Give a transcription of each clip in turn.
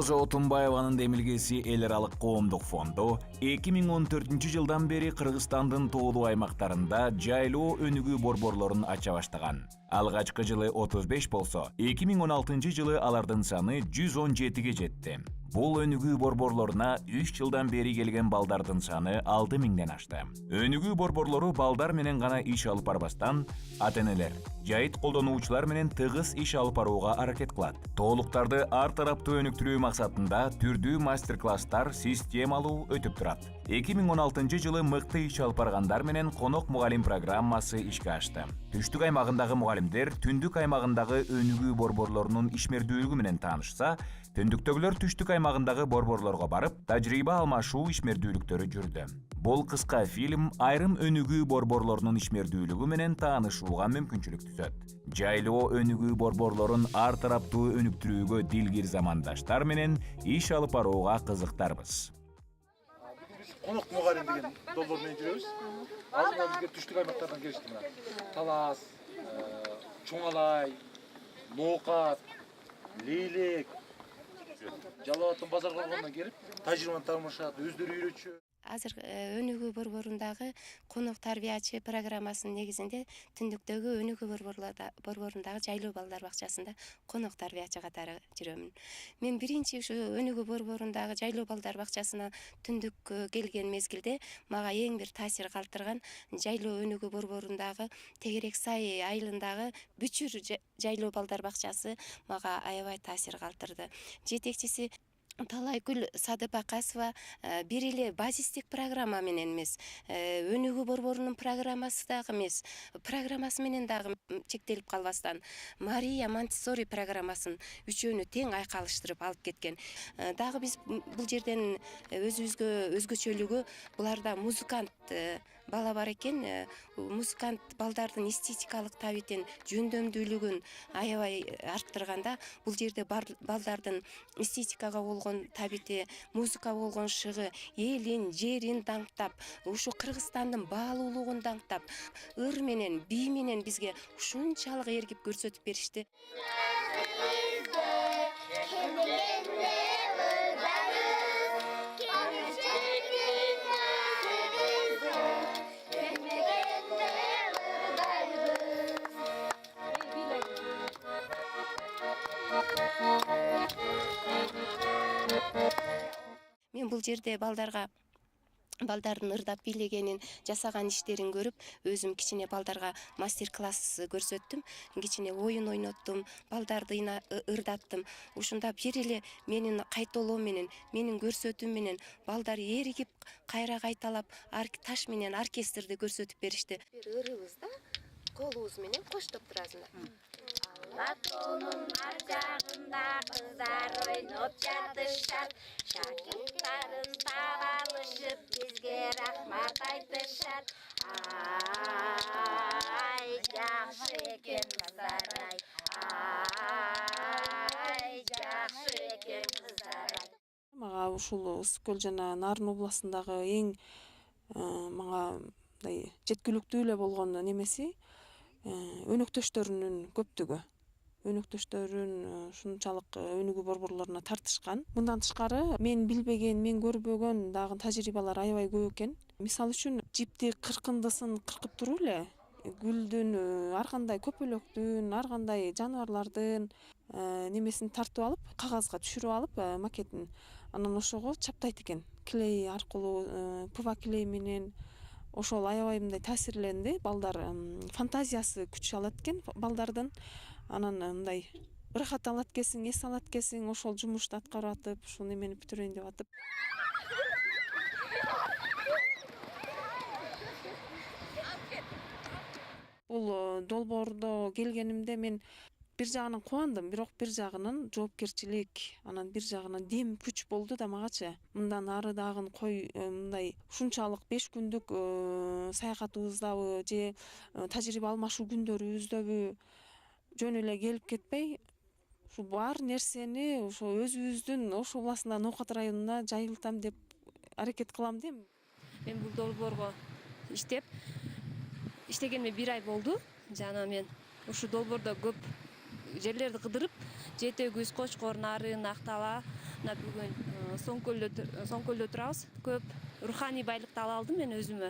Роза Отунбаеванын демилгеси эл аралык коомдук фонду 2014 бери Кыргызстандын тоолуу аймактарында жайлоо өнүгүү борборлорун ача баштаган. Алгачкы жылы 35 болсо, 2016 алардын саны 117 жетти. Бул өнүгүү борборлоруна 3 жылдан бери келген балдардын саны 6000ден ашты. Өнүгүү борборлору балдар менен гана иш алып барбастан, ата-энелер, жайыт колдонуучулар менен тыгыз иш алып барууга аракет кылат. Тоолуктарды ар тараптуу өнүктүрүү максатында түрдүү мастер-класстар системалуу өтүп турат. 2016 жылы мыкты иш алып баргандар менен конок мугалим программасы ишке ашты. Түштүк аймагындагы мугалимдер түндүк аймагындагы өнүгүү борборлорунун ишмердүүлүгү менен таанышса, түндүктөгүлөр түштүк аймагындагы борборлорго барып, тажрыйба алмашуу ишмердүүлүктөрү жүрдү. Бул кыска фильм айрым өнүгүү борборлорунун ишмердүүлүгү менен таанышууга мүмкүнчүлүк түзөт. Жайлоо өнүгүү борборлорун ар тараптуу өнүктүрүүгө дилгир замандаштар менен иш алып барууга кызыктарбыз. Конок мугалим деген долбоор менен жүрөбүз. Азыр бизге түштүк аймактардан келишти мына. Талас, Чоңалай, Ноокат, Лейлек, Жалал Абадтан базар коргондон келип, тажрыйбаны алмашат, өздөрү үйрөтчү. Азыр өнүгүү борборундагы конок тарбиячы программасынын негизинде түндүктөгү өнүгүү борборундагы жайлоо балдар бакчасында конок тарбиячы катары жүрөмүн. Мен биринчи ушу өнүгүү борборундагы жайлоо балдар бакчасына түндүк келген мезгилде мага эң бир таасир калтырган жайлоо өнүгүү борборундагы Тегерек Сай айылындагы Бүчүр жайлоо балдар бакчасы мага аябай таасир калтырды. Жетекчиси Талайгүл Садыбакасова бир эле базистик программа менен эмес, өнүгүү борборунун программасы дагы эмес, программасы менен дагы чектелип калбастан Мария Монтессори программасын үчөөнү тең айкалыштырып алып кеткен. Дагы биз бул жерден өзүбүзгө өзгөчөлүгү буларда музыкант бала бар экен. Музыкант балдардын эстетикалык табитин, жөндөмдүүлүгүн аябай арттырганда, бул жерде балдардын эстетикага болгон табити, музыкага болгон шыгы, элин, жерин даңктап, ушу Кыргызстандын баалуулугун даңктап, ыр менен, бий менен бизге ушунчалык эргип көрсөтүп беришти. Мен бул жерде балдардын ырдап бийлегенин, жасаган иштерин көрүп, өзүм кичине балдарга мастер-класс көрсөттүм, кичине оюн ойноттум, балдарды ырдаттым. Ушунда бир эле менин кайталоом менен, менин көрсөтүүм менен балдар эригип, кайра кайталап, таш менен оркестрди көрсөтүп беришти. Бир ырыбыз да, колубуз менен коштоп турасыңдар. Алатонун ар жагында кыздар ойноп жатышат, шакирттарын табалышып бизге рахмат айтышат. Ай, жакшы экен кыздар ай, ай, жакшы экен кыздар ай. Мага ушул Ысык Көл жана Нарын областындагы эң мага мындай жеткиликтүү эле болгон немеси өнөктөштөрүнүн көптүгү. Өнөктөштөрүн ушунчалык өнүгүү борборлоруна тартышкан. Мындан тышкары мен билбеген, мен көрбөгөн дагы тажрыйбалар аябай көп экен. Мисалы үчүн жипти кыркындысын кыркып туруп эле гүлдүн, ар кандай көпөлөктүн, ар кандай жаныбарлардын немесин тартып алып, кагазга түшүрүп алып макетин, анан ошого чаптайт экен. Клей аркылуу, ПВА клей менен ошол аябай мындай таасирленди. Балдар фантазиясы күч алат экен балдардын. Анан мындай ырахат алат экенсиң, эс алат экенсиң, ошол жумушту аткарып атып, ушул немени бүтүрөйүн деп атып. Бул долбоордо келгенимде мен бир жагынан кубандым, бирок бир жагынан жоопкерчилик, анан бир жагынан дем күч болду да магачы. Мындан ары дагы мындай ушунчалык 5 күндүк саякатыбыздабы же тажрыйба алмашуу күндөрүбүздөгү жөн эле келип кетпей, ушу бар нерсени ошо өзүбүздүн Ош областындагы Ноокат районуна жайылтам деп аракет кылам дейм. Мен бул долбоорго иштегениме 1 ай болду. Жана мен ушу долбоордо көп жерлерди кыдырып, Жети Күз, Кочкор, Нарын, Актала, мына бүгүн Соңкөлдө турабыз. Көп руханий байлыкты ала алдым мен өзүмө.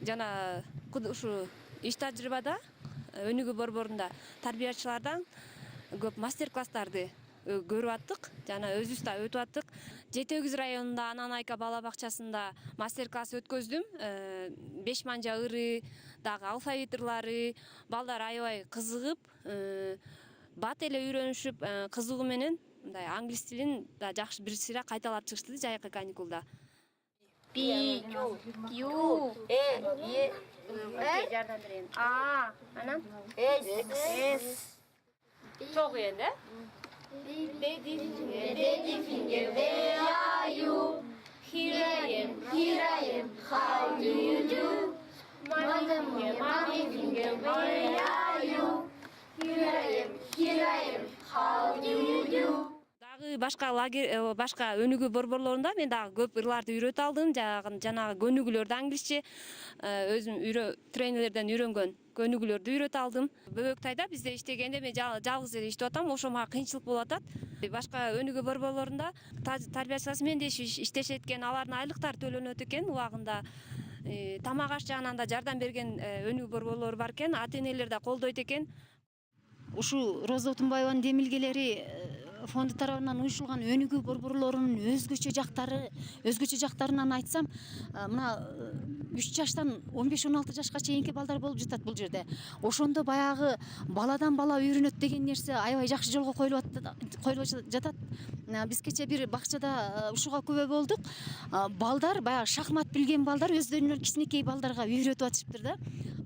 Жана ушу иш тажрыйбада Өнүгүү борборунда тарбиячылардан көп мастер-класстарды көрүп аттык жана өзүбүз да өтүп аттык. Жети Өгүз районунда Ананайка бала бакчасында мастер-класс өткөздүм. Беш манжа ыры, дагы алфавит ырлары, балдар аябай кызыгып, бат эле үйрөнүшүп, кызыгуу менен мындай англис тилин да жакшы бир сыйра кайталап чыгышты жайкы каникулда. B, U, E, жардам берейин. А, анан S. Çok iyi de. Daddy finger, where are you? Here I am, how do you do? Mommy finger, where are you? Here I am, how do you do? Дагы башка өнүгүү борборлорунда мен дагы көп ырларды үйрөтүп алдым. Жанагы көнүгүүлөрдү англисче өзүм тренерлерден үйрөнгөн көнүгүүлөрдү үйрөтүп алдым. Бөбөктайда бизде иштегенде мен жалгыз эле иштеп атам, ошо мага кыйынчылык болуп атат. Башка өнүгүү борборлорунда тарбиячылар менен иштешет экен, алардын айлыктары төлөнөт экен убагында. Тамак аш жагынан да жардам берген өнүгүү борборлору бар экен, ата-энелер да колдойт экен. Ушул Роза Отунбаеванын демилгелери фонду тарабынан уюшулган өнүгүү борборлорунун өзгөчө жактарынан айтсам, мына 3 жаштан 15-16 жашка чейинки балдар болуп жатат бул жерде. Ошондо баягы баладан бала үйрөнөт деген нерсе аябай жакшы жолго коюлуп жатат. Биз кече бир бакчада ушуга күбө болдук. Балдар баягы шахмат билген балдар өздөрүнөн кичинекей балдарга үйрөтүп атышыптыр да.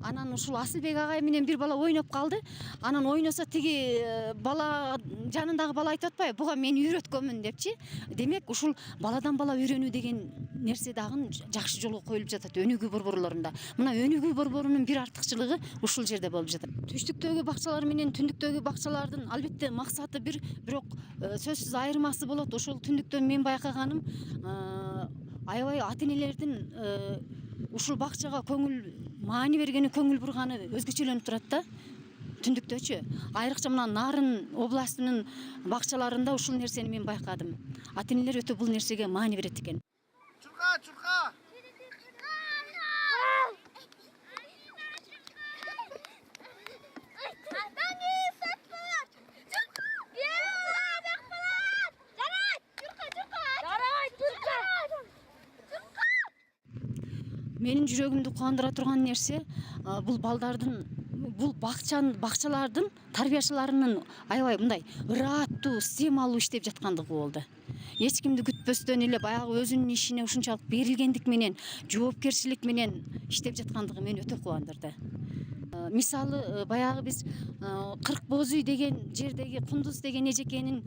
Анан ушул Асылбек агай менен бир бала ойноп калды. Анан ойносо тиги бала жанындагы бала айтып атпайбы, буга мен үйрөткөнмүн депчи. Демек ушул баладан бала үйрөнүү деген нерсе дагы жакшы жолго коюлуп жатат өнүгүү борборлорунда. Мына өнүгүү борборунун бир артыкчылыгы ушул жерде болуп жатат. Түштүктөгү бакчалар менен түндүктөгү бакчалардын албетте максаты бир, бирок сөзсүз айырмасы болот. Ошол түндүктөн мен байкаганым аябай ата-энелердин ушул бакчага маани бергени, көңүл бурганы өзгөчөлөнүп турат да. Түндүктөчү. Айрыкча мына Нарын областынын бакчаларында ушул нерсени мен байкадым. Ата-энелер өтө бул нерсеге маани берет экен. Чурка. Менин жүрөгүмдү кубандыра турган нерсе бул балдардын, бул бакчалардын тарбиячыларынын аябай мындай ырааттуу, стемалуу иштеп жаткандыгы болду. Эч кимди күтпөстөн эле баягы өзүнүн ишине ушунчалык берилгендик менен, жоопкерчилик менен иштеп жаткандыгы мени өтө кубандырды. Мисалы баягы биз 40 боз үй деген жердеги Кундуз деген эжекенин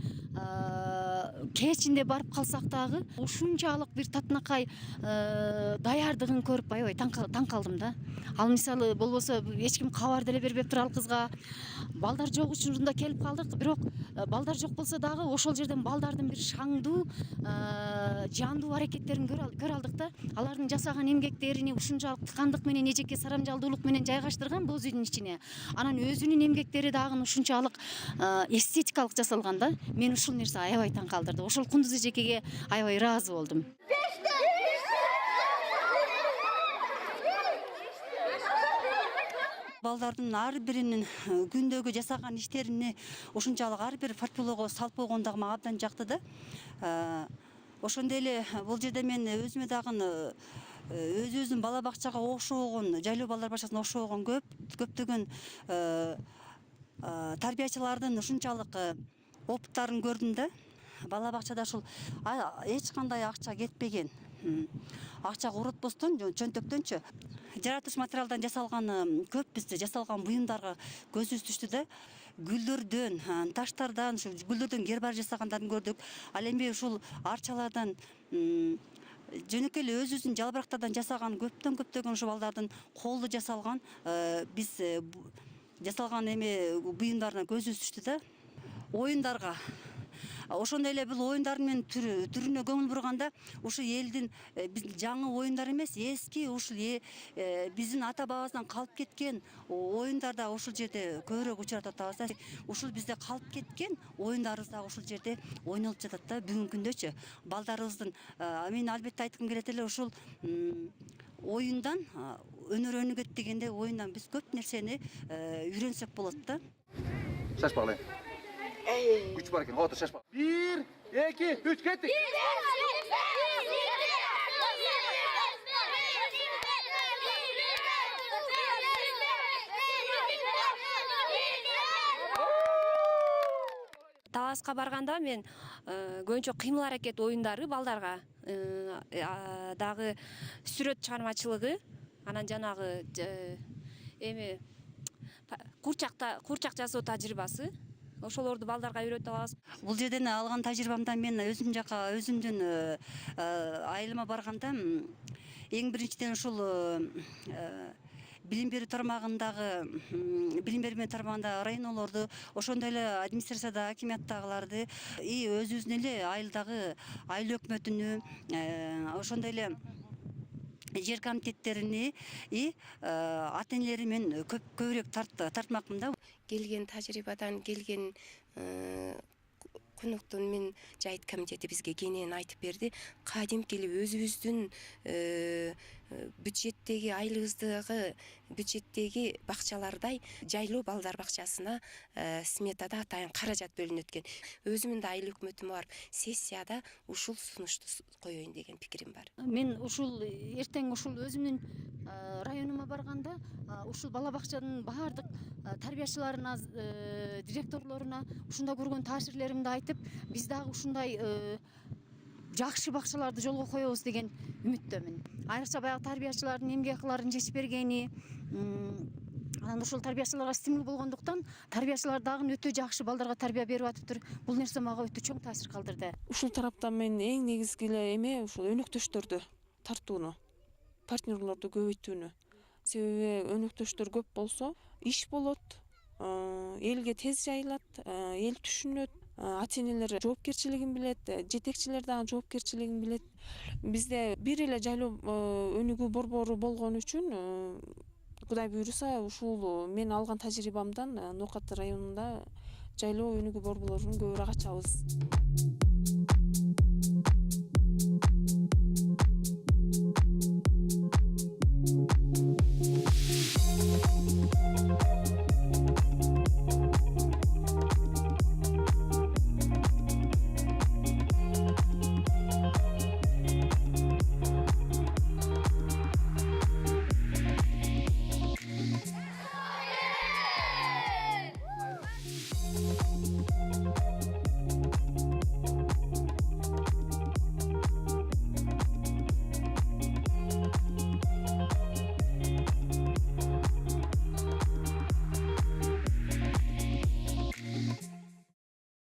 кечинде барып калсак дагы ушунчалык бир татынакай даярдыгын көрүп аябай таң калдым да. Ал мисалы болбосо эч ким кабар деле бербептир ал кызга. Балдар жок үчүн да келип калдык, бирок балдар жок болсо дагы ошол жерден балдардын бир шаңдуу, жандуу аракеттерин көрө алдык да. Алардын жасаган эмгектерини ушунчалык тыкандык менен эжеке сарамжалдуулук менен жайгаштырган боз үйдүн ичине. Анан өзүнүн эмгектери дагы ушунчалык эстетикалык жасалган да. Мен ушул нерсе аябай таң калтырды. Ошол Кундуз эжекеге аябай ыраазы болдум. Балдардын ар биринин күндөгү жасаган иштерине ушунчалык ар бир фольклорго салып койгон дагы мага абдан жакты да. Ошондой эле бул жерде мен өзүмө дагы өзүбүздүн бала бакчага окшогон, жайлоо балдар бакчасына окшогон көптөгөн тарбиячылардын ушунчалык опыттарын көрдүм да. Бала бакчада ушул эч кандай акча кетпеген, акча урутпостон, чөнтөктөнчү жаратылыш материалдан жасалган көп бизде жасалган буюмдарга көзүбүз түштү да. Гүлдөрдөн, таштардан, ушу гүлдөрдөн гербарий жасагандарын көрдүк. Ал эми ушул арчалардан жөнөкөй эле өзүбүздүн жалбырактардан жасаган көптөгөн ушу балдардын колду жасалган биз жасалган эме буюмдарына көзүбүз түштү да. Оюндарга ошондой эле бул оюндардын түрүнө көңүл бурганда ушу элдин биздин жаңы оюндар эмес, эски ушул биздин ата бабабыздан калып кеткен оюндар да ушул жерде көбүрөөк учурап атабыз. Ушул бизде калып кеткен оюндарыбыз дагы ушул жерде ойнолуп жатат да бүгүнкү күндөчү. Балдарыбыздын мен албетте айткым келет эле ушул оюндан өнөр өнүгөт дегенде оюндан биз көп нерсени үйрөнсөк болот да. Шашпагыла. Күч бар экен, отур шашпа. 1, 2, 3 кеттик. Таласка барганда мен көбүнчө кыймыл аракет оюндары балдарга дагы сүрөт чыгармачылыгы, анан жанагы эми курчак жасоо тажрыйбасы ошолорду балдарга үйрөтүп алабыз. Бул жерден алган тажрыйбамдан мен өзүмдүн айылыма барганда эң биринчиден ушул билим берүү тармагындагы районолорду, ошондой эле администрацияда акимияттагыларды өзүбүздүн эле айылдагы айыл өкмөтүнү, ошондой эле жер комитеттерини ата энелери мен көбүрөөк тартмакмын да. Келген тажрыйбадан келген конуктун мен жайыт комитети бизге кенен айтып берди. Кадимки өзүбүздүн бюджеттеги айылыбыздагы бюджеттеги бакчалардай жайлоо балдар бакчасына сметада атайын каражат бөлүнөт экен. Өзүмдүн да айыл өкмөтүмө барып сессияда ушул сунушту коеюн деген пикирим бар. Мен ушул эртең ушул өзүмдүн районума барганда ушул бала бакчанын баардык тарбиячыларына, директорлоруна ушунда көргөн таасирлеримди айтып, биз дагы ушундай жакшы бакчаларды жолго коебуз деген үмүттөмүн. Айрыкча баягы тарбиячылардын эмгек акыларын жечип бергени, анан ушул тарбиячыларга стимул болгондуктан тарбиячылар дагы өтө жакшы балдарга тарбия берип атыптыр. Бул нерсе мага өтө чоң таасир калтырды. Ушул тараптан мен эң негизги эле эме ушул өнөктөштөрдү тартууну, партнерлорду көбөйтүүнү. Себеби өнөктөштөр көп болсо иш болот, элге тез жайылат, эл түшүнөт, ата энелер жоопкерчилигин билет, жетекчилер дагы жоопкерчилигин билет. Бизде бир эле жайлоо өнүгүү борбору болгон үчүн Кудай буйруса ушул мен алган тажрыйбамдан Ноокат районунда жайлоо өнүгүү борборлорун көбүрөөк ачабыз.